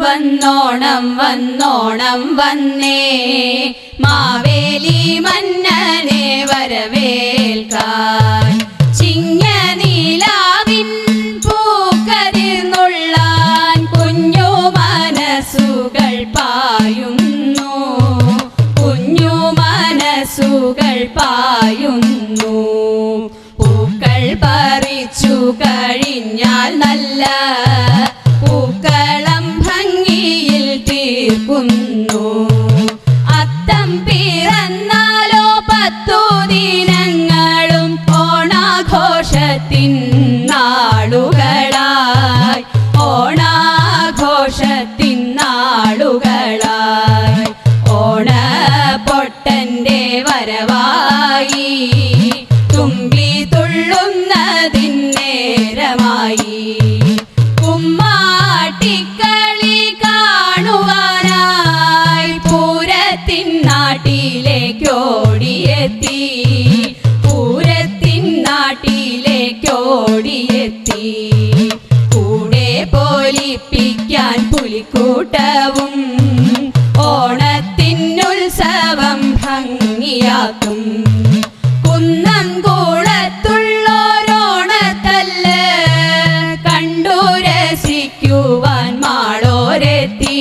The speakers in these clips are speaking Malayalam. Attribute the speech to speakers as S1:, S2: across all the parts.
S1: വന്നോണം വന്നോണം വന്നേ മാവേലി മന്നനെ വരവേൽക്കാൻ ചിങ്ങനീലാവിൻ പൂക്കതിർന്നുള്ളാൻ കുഞ്ഞു മനസ്സുകൾ പായുന്നു കുഞ്ഞു മനസ്സുകൾ പായുന്നു പൂക്കൾ പറിച്ചു കഴിഞ്ഞാൽ നല്ല പൂക്കളം ഭംഗിയിൽ തീർക്കുന്നു അത്തം പിറന്നാലോ 10 ദിനങ്ങളും ഓണാഘോഷത്തിൻ നാളുകളായി ഓണാഘോഷത്തിൻ നാളുകളായി ഓണപ്പൊട്ടന്റെ വരവായി തുമ്പി തുള്ളുന്നതിൻ നേരമായി കുമ്മാട്ടിക്കളി കാണുവാനായി പൂരത്തിൻ നാട്ടിലേക്കോടിയെത്തി പൂരത്തിൻ നാട്ടിലേക്കോടിയെത്തി കൂടെ പോലിപ്പിക്കാൻ പുലിക്കൂട്ടവും ഓണത്തിനുത്സവം ഭംഗിയാക്കും കുന്നം കൂളത്തുള്ളോരോണത്തല്ല് കണ്ടു രസിക്കുവാൻ മാളോരെത്തി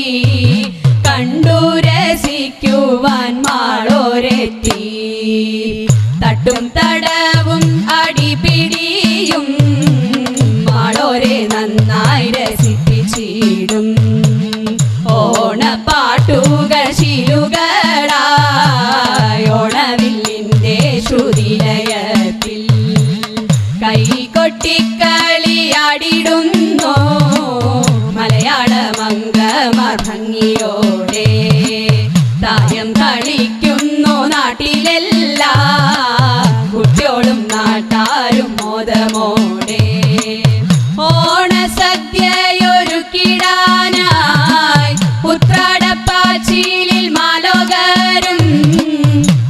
S1: കണ്ടു രസിക്കുവാൻ മാളോരെത്തി തട്ടും തടവും അടിപിടിയും മാളോരെ നന്നായി രസിപ്പിച്ചിടും ഓണപ്പാട്ടുകൾ ശിലുകളായി ഓണവില്ലിൻ്റെ ശ്രുതിലയത്തിൽ കൈകൊട്ടിക്കളിയാടിടുന്നു മലയാള മംഗമാർ ഭംഗിയോടെ തായം കളിക്കുന്നു നാട്ടിലെല്ലാ കുട്ടിയോളും നാട്ടാരും മോദമോടെ ഓണസദ്യയൊരുക്കിടാനായി ഉത്രാടപ്പാച്ചിലിൽ മാലോകരും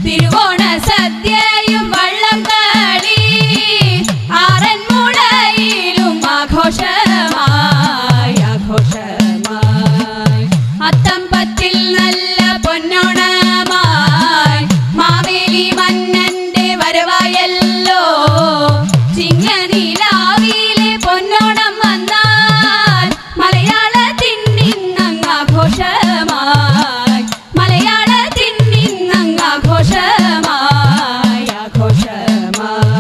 S1: തിരുവോണ സദ്യയും വള്ളം കളി ആറന്മുളയിലും ആഘോഷമായി ആഘോഷമായി അത്തം പത്തിൽ നല്ല പൊന്നോണമായി മാവേലി മന്നന്റെ വരവായല്ലോ ചിങ്ങനീലാവിലെ പൊന്നോണം വന്നാൽ മലയാളത്തിന്നിന്നങ്ങ് ആഘോഷമായി മലയാളത്തിന്നിന്നങ്ങ് ആഘോഷമായി ആഘോഷമായി